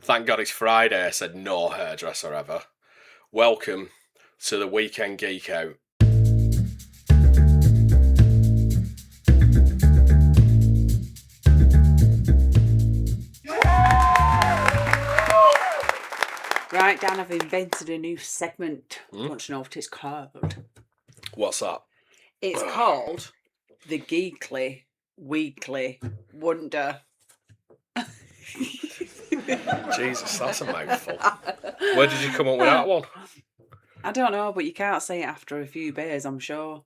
Thank God it's Friday, I said no hairdresser ever. Welcome to the Weekend Geek Out. Right, Dan, I've invented a new segment. I want to know what it's called. What's that? It's called the Geekly Weekly Wonder. Jesus, that's a mouthful. Where did you come up with that one? I don't know, but you can't say it after a few beers, I'm sure.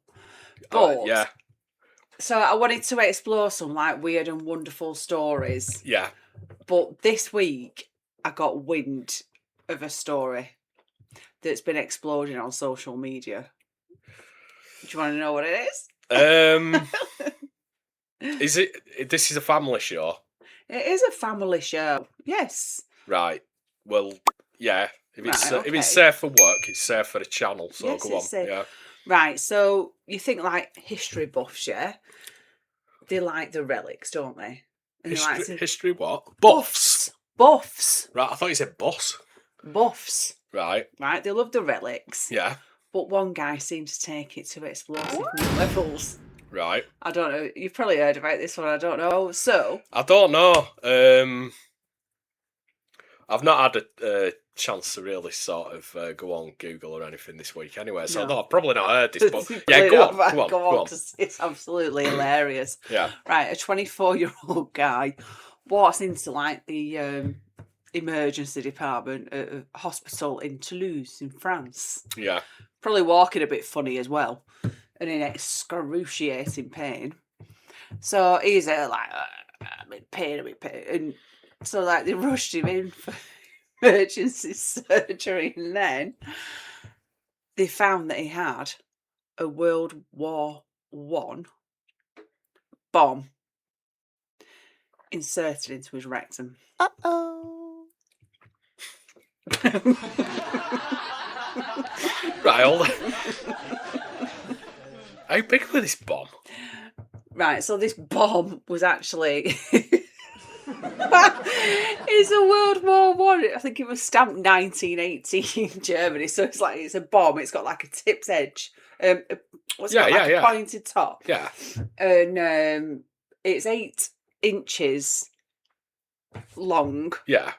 But yeah. So I wanted to explore some like weird and wonderful stories. Yeah. But this week I got wind of a story that's been exploding on social media. Do you want to know what it is? Is it? This is a family show. It is a family show. Yes. Right. Well, yeah. If it's Right, if it's safe for work, it's safe for the channel. So yes, go on. Yeah. Right. So you think like history buffs, yeah? They like the relics, don't they? And History what? Buffs. Buffs. Right. I thought you said boss. Buffs. Right. Right. They love the relics. Yeah. But one guy seems to take it to explosive new levels. Right. I don't know. You've probably heard about this one. I don't know. So I don't know. I've not had a chance to really sort of go on Google or anything this week anyway, so I've probably not heard this. But yeah, go on. Because it's absolutely hilarious. Yeah. Right, a 24-year-old guy walks into like the emergency department at a hospital in Toulouse in France. Yeah. Probably walking a bit funny as well, and in excruciating pain. So he's I'm in pain, and so like they rushed him in for emergency surgery, and then they found that he had a World War I bomb inserted into his rectum. Right, hold on. How big was this bomb? Right, so this bomb was actually it's a World War One. I think it was stamped 1918 Germany. So it's a bomb. It's got like a tip's edge. A pointed top. Yeah. And it's 8 inches long. Yeah.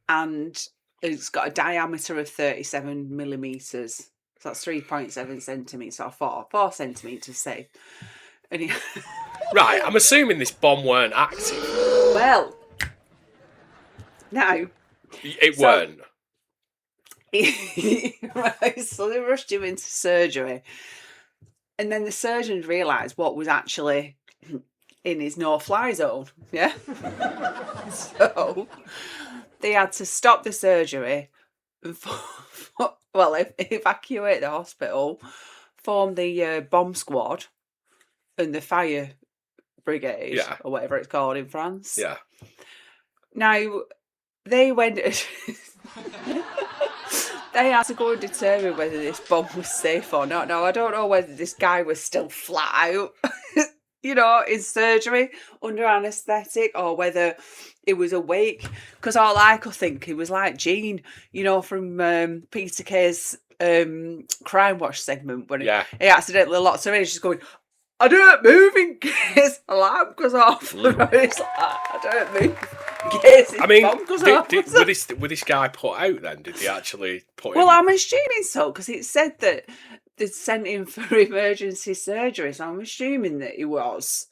And it's got a diameter of 37 millimeters. So that's 3.7 centimeters or 4 centimeters, say. And right, I'm assuming this bomb weren't active. Well, no. It weren't. Right, so they rushed him into surgery. And then the surgeons realised what was actually in his no-fly zone. Yeah? So they had to stop the surgery and evacuate the hospital, form the bomb squad and the fire brigade, or whatever it's called in France. Yeah. Now, they went... they had to go and determine whether this bomb was safe or not. Now, I don't know whether this guy was still flat out, in surgery under anaesthetic, or whether he was awake. Because all I could think, he was like Gene, from Peter Kay's Crime Watch segment, when he accidentally locked her in. She's going, I don't move in case alarm goes off. It's like, I don't move in case bomb goes off. Were this guy put out then? Did he actually put him? Well, I'm assuming so, because it said that they'd sent him for emergency surgery, so I'm assuming that he was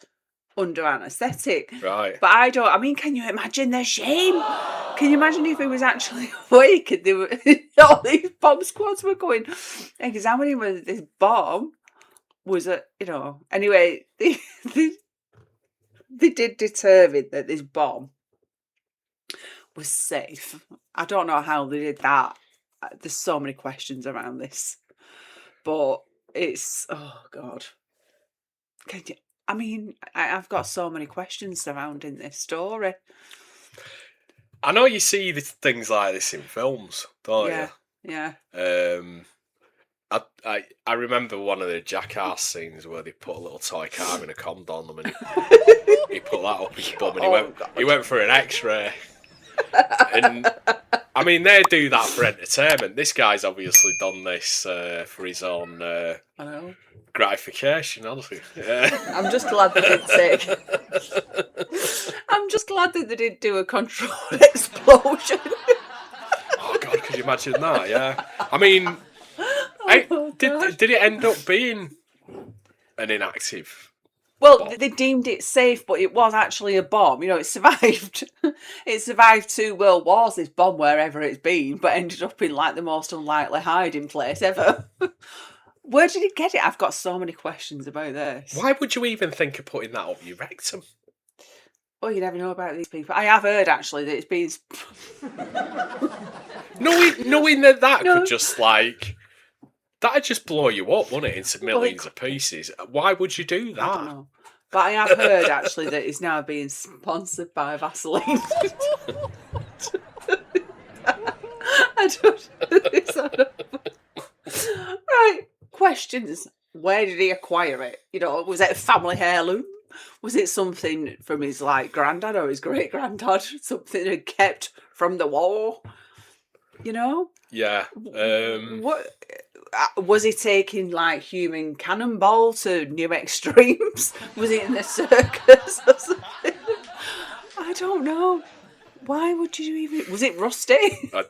under anaesthetic. Right. But can you imagine the shame? Can you imagine if he was actually awake and all these bomb squads were going, examining whether this bomb was anyway, they did determine that this bomb was safe. I don't know how they did that. There's so many questions around this, but it's, oh God. I've got so many questions surrounding this story. I know you see things like this in films, don't you? Yeah. I remember one of the Jackass scenes where they put a little toy car in a condom and he put that up his bum and he went for an X-ray. And I mean, they do that for entertainment. This guy's obviously done this for his own I know. gratification, honestly. Yeah. I'm just glad they didn't take. I'm just glad that they didn't do a controlled explosion. Oh God, could you imagine that? Yeah. I mean, did it end up being an inactive? Well, bomb? they deemed it safe, but it was actually a bomb. You know, it survived. It survived 2 world wars, this bomb, wherever it's been, but ended up in like the most unlikely hiding place ever. Where did it get it? I've got so many questions about this. Why would you even think of putting that up your rectum? Well, you never know about these people. I have heard actually that it's been. knowing that could just like. That'd just blow you up, wouldn't it, into millions of pieces? Why would you do that? I don't know. But I have heard, actually, that it's now being sponsored by Vaseline. I don't. Right. Questions. Where did he acquire it? You know, was it a family heirloom? Was it something from his, like, granddad or his great-granddad? Something he'd kept from the war? You know? Yeah. What... Was he taking like human cannonball to new extremes? Was he in the circus or something? I don't know. Why would you even? Was it rusty? I've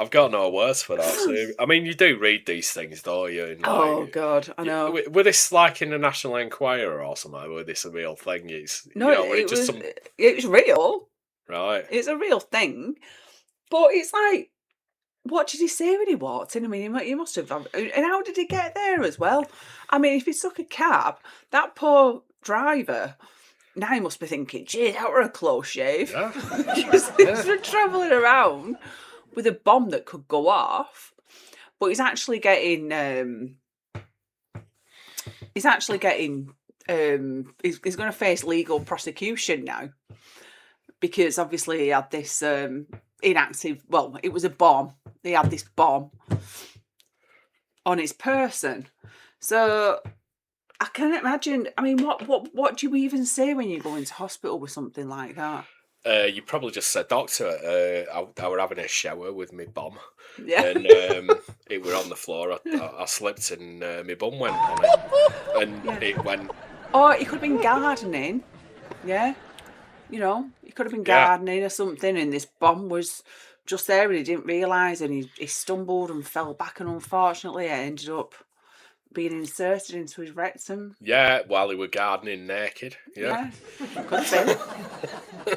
got no words for that. So, I mean, you do read these things, don't you? And, oh God, I know. Were this like in the National Enquirer or something? Were this a real thing? No, it was real. Right. It's a real thing, but it's like. What did he say when he walked in? I mean, he must have. And how did he get there as well? I mean, if he took a cab, that poor driver, now he must be thinking, gee, that were a close shave. Yeah. Because he's travelling around with a bomb that could go off. But he's actually getting. He's going to face legal prosecution now. Because obviously he had this inactive. Well, it was a bomb. He had this bomb on his person. So I can't imagine. I mean, what do you even say when you go into hospital with something like that? You probably just said, doctor, I were having a shower with my bum. Yeah. And it were on the floor. I slipped and my bum went on it. And it went. Or he could have been gardening. Yeah. You know, he could have been gardening or something, and this bomb was just there and he didn't realise, and he stumbled and fell back, and unfortunately it ended up being inserted into his rectum. Yeah, while he were gardening naked. Yeah. Could be.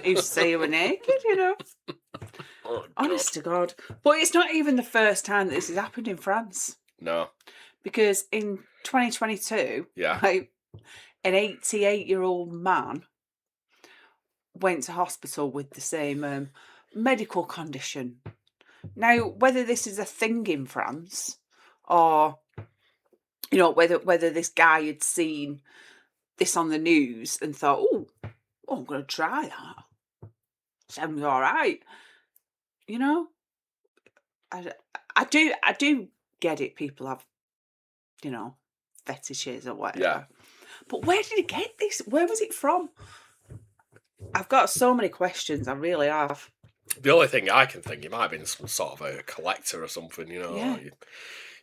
He'd say he were naked, you know. Oh, honest to God. But it's not even the first time that this has happened in France. No. Because in 2022, an 88-year-old man went to hospital with the same medical condition. Now, whether this is a thing in France or, you know, whether this guy had seen this on the news and thought, oh, I'm going to try that. Sounds all right. You know, I do get it. People have, you know, fetishes or whatever. Yeah. But where did he get this? Where was it from? I've got so many questions. I really have. The only thing I can think, it might have been some sort of a collector or something. You know, Yeah.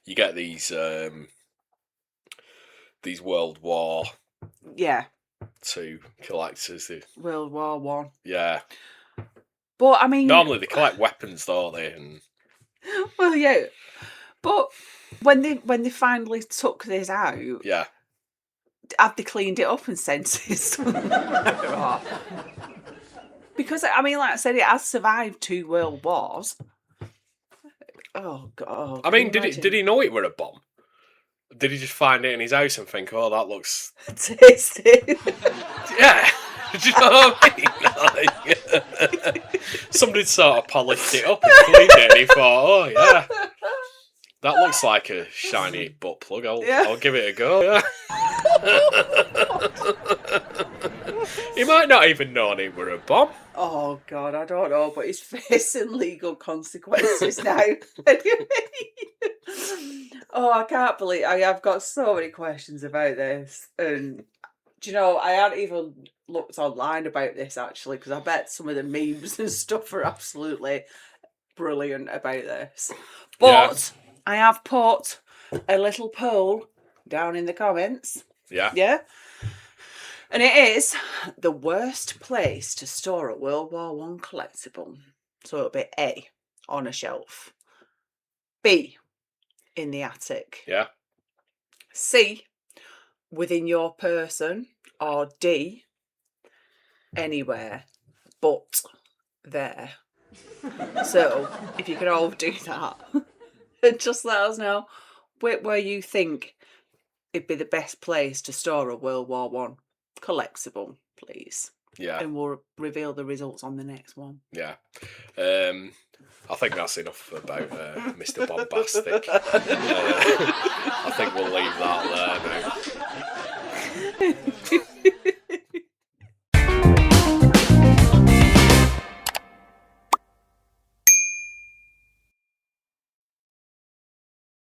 You get these World War II collectors. World War One. Yeah. But I mean, normally they collect weapons, don't they? And well, yeah. But when they finally took this out, yeah, have they cleaned it up and sent it? Because I mean, like I said, it has survived 2 world wars. Oh God! I mean, did he know it were a bomb? Did he just find it in his house and think, "Oh, that looks tasty"? Yeah. Do you know what I mean? Like, somebody sort of polished it up and cleaned it, and he thought, "Oh yeah, that looks like a shiny butt plug. I'll give it a go." Yeah. He might not even know it were a bomb. Oh God, I don't know, but he's facing legal consequences now. Oh, I can't believe I've got so many questions about this, and do you know, I hadn't even looked online about this actually, because I bet some of the memes and stuff are absolutely brilliant about this. But I have put a little poll down in the comments. Yeah. Yeah. And it is the worst place to store a World War One collectible. So it'll be A, on a shelf. B, in the attic. Yeah. C, within your person. Or D, anywhere but there. So if you could all do that, and just let us know where you think it'd be the best place to store a World War One collectible, please. Yeah. And we'll reveal the results on the next one. Yeah. I think that's enough about Mr. Bombastic. I think we'll leave that there now.